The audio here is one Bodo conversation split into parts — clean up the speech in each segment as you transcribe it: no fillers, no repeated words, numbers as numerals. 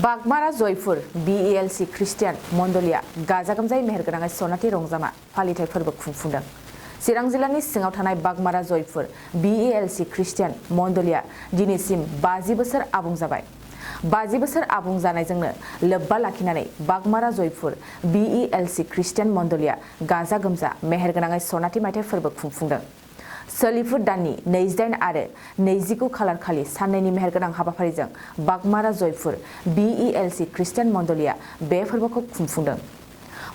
बागमारा जयपुर BELC ख्रिस्टियान मनदलिया गाजा गोमजायै मेहेरगोनाङै सनाथि रंजामा फालिथाय फोरबो खुंफुंदों। चिरां जिल्लानि सिङाव थानाय बागमारा जयपुर BELC ख्रिस्टियान मनदलिया दिनैसिम 50 बोसोर आबुं जाबाय। 50 बोसोर आबुं जानायजोंनो लोब्बा लाखिनानै बागमारा जयपुर BELC ख्रिस्टियान मनदलिया गाजा गोमजा मेहेरगोनाङै सनाथि मायथाइ फोरबो खुंफुंदों। सोलिफु दाननि 28 आरो 29 खालार खालि साननैनि मेहेरगोनां हाबाफारिजों बागमारा जयपुर BELC ख्रिस्टियान मनदलिया बे फोरबोखौ खुंफुंदों।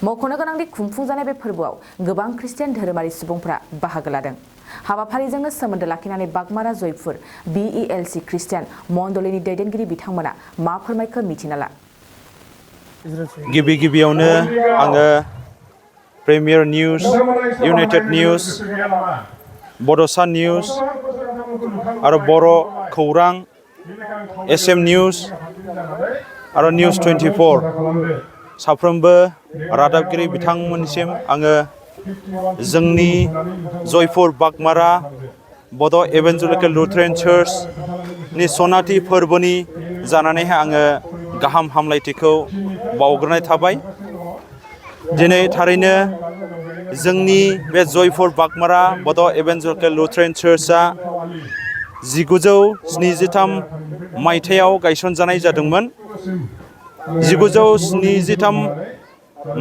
मख'नो गोनांदि खुंफुंजानाय बे फोरबोआव गोबां ख्रिस्टियान धोरोमारि सुबुंफोरा बाहागो लादों। हाबाफारिजोंनो सोमोन्दो लाखिनानै बागमारा जयपुर BELC ख्रिस्टियान मनदलिनि दैदेनगिरि बिथांमोना मा फोरमायखो मिथिना ला। गिबियावनो आङो प्रिमियार निउज, इउनाइटेड निउज, बड'सा निउज आरो बर' खौरां, SM निउज आरो निउज 24 साफ्रोमबो रादाबगिरि बिथांमोननिसिम आङो जोंनि जयपुर बागमारा बड' इभान्जेलिकेल लुथेरान चार्चनि सनाथि फोरबोनि जानानैहाय आङो गाहाम हामलायथिखौ बावग्रोनाय थाबाय। दिनै थारैनो जोंनि बे जयपुर बागमारा बड' इभान्जेलिकेल लुथेरान चार्चआ 1973 मायथाइयाव गायसनजानाय जादोंमोन। 1973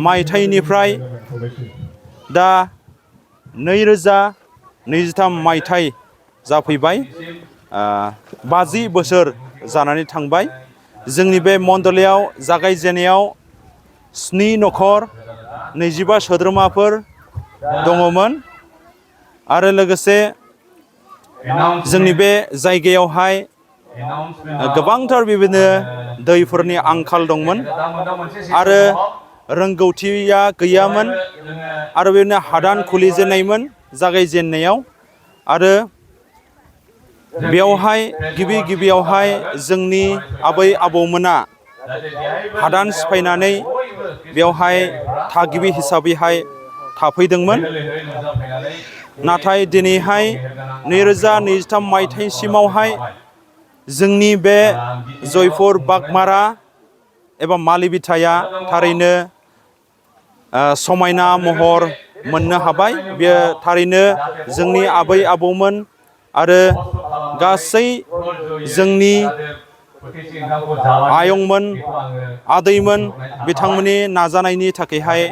मायथाइनिफ्राय दा 2023 मायथाइ जाफैबाय। 50 बोसोर जानानै थांबाय। जोंनि बे मन्दलियाव जागायजेननायाव 7 नखर 25 सोद्रोमाफोर दङमोन आरो लोगोसे जोंनि बे जायगायावहाय गोबांथार बेबायदिनो दैफोरनि आंखाल दंमोन आरो रोंगौथिया गैयामोन आरो बेबायदिनो हादान खुलिजेननायमोन जागायजेननायाव आरो बेयावहाय गिबियावहाय जोंनि आबै आबौमोना हादान सिफायनानै बेवहाय थागिबि हिसाबैहाय थाफैदोंमोन। नाथाय दिनैहाय 2023 मायथाइसिमावहाय जोंनि बे जयपुर बागमारा एबा मालिबिथाया थारैनो समायना महर मोननो हाबाय। बेयो थारैनो जोंनि आबै आबौमोन आरो गासै जोंनि आयंमोन आदैमोन बिथांमोननि नाजानायनि थाखायहाय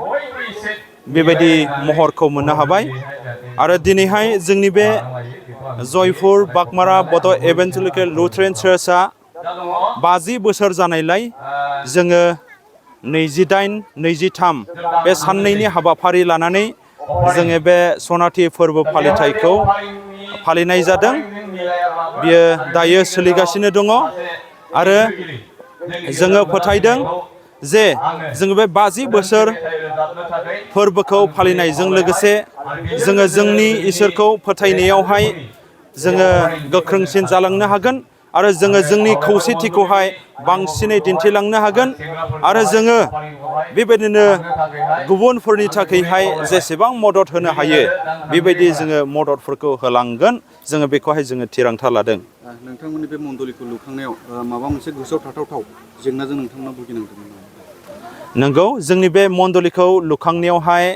बेबायदि महरखौ मोननो हाबाय आरो दिनैहाय जोंनि बे जयपुर बागमारा बड' इभान्जेलिकेल लुथेरान चार्चआ 50 बोसोर जानायलाय जोङो 28-23 बे साननैनि हाबाफारि लानानै जोङो बे सनाथि फोरबो फालिथायखौ फालिनाय जादों। बियो दायो सोलिगासिनो दङ आरो जोङो फोथायदों जे जोङो बे 50 बोसोर फोरबोखौ फालिनायजों लोगोसे जोङो जोंनि इसोरखौ फोथायनायावहाय जोङो गोख्रोंसिन जालांनो हागोन आरो जोङो जोंनि खौसेथिखौहाय बांसिनै दिन्थिलांनो हागोन आरो जोङो बेबायदिनो गुबुनफोरनि थाखायहाय जेसेबां मदद होनो हायो बेबायदि जोङो मददफोरखौ होलांगोन। जोङो बेखौहाय जोङो थिरांथा लादों। नोंथांमोननि बे मन्दलिखौ लुखांनायाव माबा मोनसे गोसोआव थाथावथाव जेंनाजों नोंथांमोना भुगिनांदोंमोन? नंगौ, जोंनि बे मन्दलिखौ लुखांनायावहाय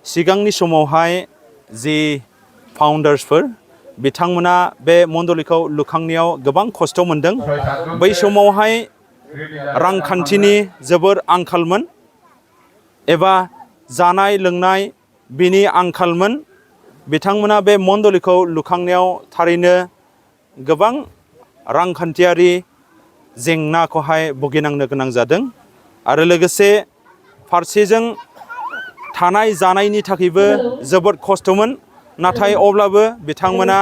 सिगांनि समावहाय जि फाउन्डार्सफोर बिथांमोना बे मन्दलिखौ लुखांनायाव गोबां खस्थ' मोनदों। बै समावहाय रांखान्थिनि जोबोर आंखालमोन एबा जानाय लोंनाय बिनि आंखालमोन। बिथांमोना बे मन्दलिखौ लुखांनायाव थारैनो गोबां रांखान्थियारि जेंनाखौहाय भुगिनांनो गोनां जादों आरो लोगोसे फारसेजों थानाय जानायनि थाखायबो जोबोद खस्थ'मोन। नाथाय अब्लाबो बिथांमोना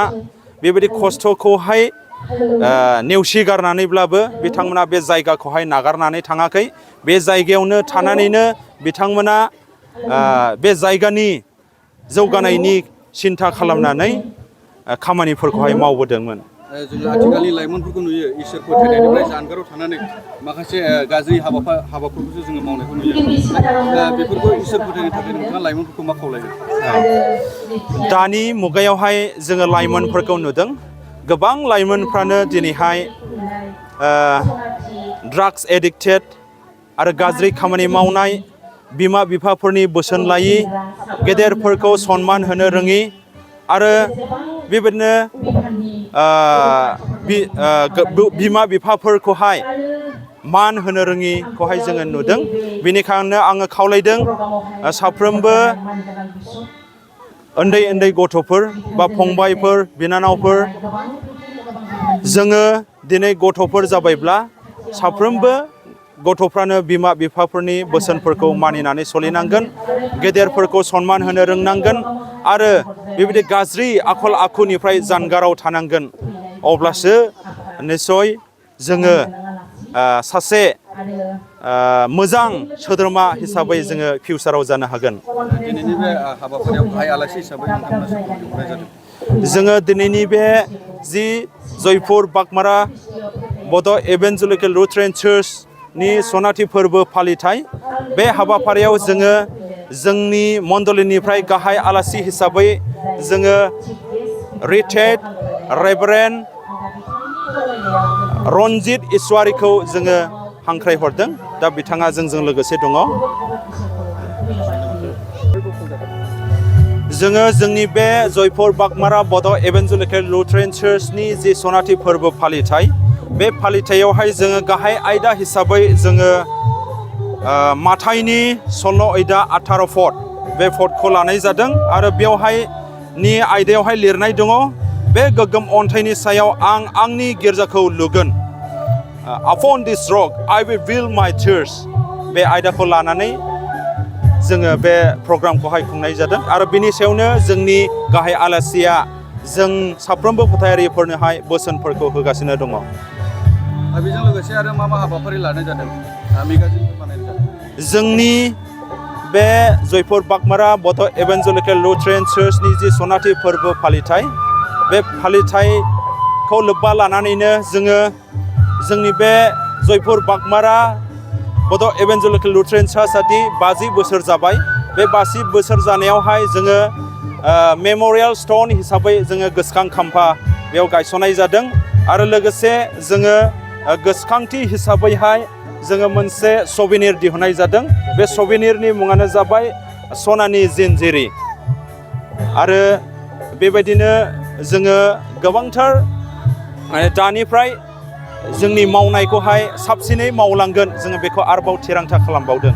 बेबायदि खस्थ'खौहाय नेवसिगारनानैब्लाबो बिथांमोना बे जायगाखौहाय नागारनानै थाङाखै। बे जायगायावनो थानानैनो बिथांमोना बे जायगानि जौगानायनि सिन्था खालामनानै खामानिफोरखौहाय मावबोदोंमोन। जोङो आथिखालनि लाइमोनफोरखौ नुयो इसोर फोथायनायनिफ्राय जानगाराव थानानै माखासे गाज्रि हाबाफोरखौसो जोङो मावनायखौ नुयो। बेफोरखौ इसोर फोथायनो थाखाय नोंथाङा लाइमोनफोरखौ मा खावलायगोन? दानि मुगायावहाय जोङो लाइमोनफोरखौ नुदों गोबां लाइमोनफ्रानो दिनैहाय ड्राग्स एडिक्टेड आरो गाज्रि खामानि मावनाय, बिमा बिफाफोरनि बोसोन लायि, गेदेरफोरखौ सनमान होनो रोङि आरो बेबायदिनो बिमा बिफाफोरखौहाय मान होनो रोङिखौहाय जोङो नुदों। बेनिखायनो आङो खावलायदों साफ्रोमबो उन्दै उन्दै गथ'फोर बा फंबायफोर, बिनानावफोर, जोङो दिनै गथ'फोर जाबायब्ला साफ्रोमबो गथ'फ्रानो बिमा बिफाफोरनि बोसोनफोरखौ मानिनानै सोलिनांगोन, गेदेरफोरखौ सनमान होनो रोंनांगोन आरो बेबायदि गाज्रि आखल आखुनिफ्राय जानगाराव थानांगोन। अब्लासो निस्सय जोङो सासे मोजां सोद्रोमा हिसाबै जोङो फिउचाराव जानो हागोन। दिनैनि बे हाबाफारियाव गाहाय आलासि हिसाबै नोंथांमोना सोरखौ लिंहरनाय जादों? जोङो दिनैनि बे जि जयपुर बागमारा बड' इभान्जेलिकेल लुथेरान चार्चनि सनाथि फोरबो फालिथाय, बे हाबाफारियाव जोङो जोंनि मण्डलीनिफ्राय गाहाय आलासि हिसाबै जोङो रिटायार्ड रेभारेन्ड रनजित इसवारिखौ जोङो हांख्रायहरदों। दा बिथाङा जोंजों लोगोसे दङ। जोङो जोंनि बे जयपुर बागमारा बड' इभान्जेलिकेल लुथेरान चार्चनि जि सनाथि फोरबो फालिथाय, बे फालिथायावहाय जोङो गाहाय आयदा हिसाबै जोङो माथाइनि 16 आयदा 18 फट, बे फटखौ लानाय जादों आरो बेवहायनि आयदायावहाय लिरनाय दङ, बे गोग्गोम अन्थाइनि सायाव आं आंनि गिर्जाखौ लुगोन। Upon this rock I will build my church। बे आयदाखौ लानानै जोङो बे प्रग्रामखौहाय खुंनाय जादों आरो बिनि सायावनो जोंनि गाहाय आलासिया जों साफ्रोमबो फोथायारिफोरनोहाय बोसोनफोरखौ होगासिनो दङ। बेजों लोगोसे आरो मा हाबाफारि लानाय जादों? मेगाजिनफोर बानायनाय जादों? जोंनि बे जयपुर बागमारा बड' इभान्जेलिकेल लुथेरान चार्चनि जि सनाथि फोरबो फालिथाय, बे फालिथायखौ लोब्बा लानानैनो जोङो जोंनि बे जयपुर बागमारा बड' इभान्जेलिकेल लुथेरान चार्चआ 50 बोसोर जाबाय। बे 50 बोसोर जानायावहाय जोङो मेम'रियेल स्टन हिसाबै जोङो गोसोखां खाम्फा बेयाव गायसननाय जादों आरो लोगोसे जोङो गोसोखांथि हिसाबैहाय जोङो मोनसे सभिनिर दिहुननाय जादों। बे सभिनिरनि मुङानो जाबाय सनानि जिनजिरि। आरो बेबायदिनो जोङो गोबांथार दानिफ्राय जोंनि मावनायखौहाय साबसिनै मावलांगोन, जोङो बेखौ आरोबाव थिरांथा खालामबावदों।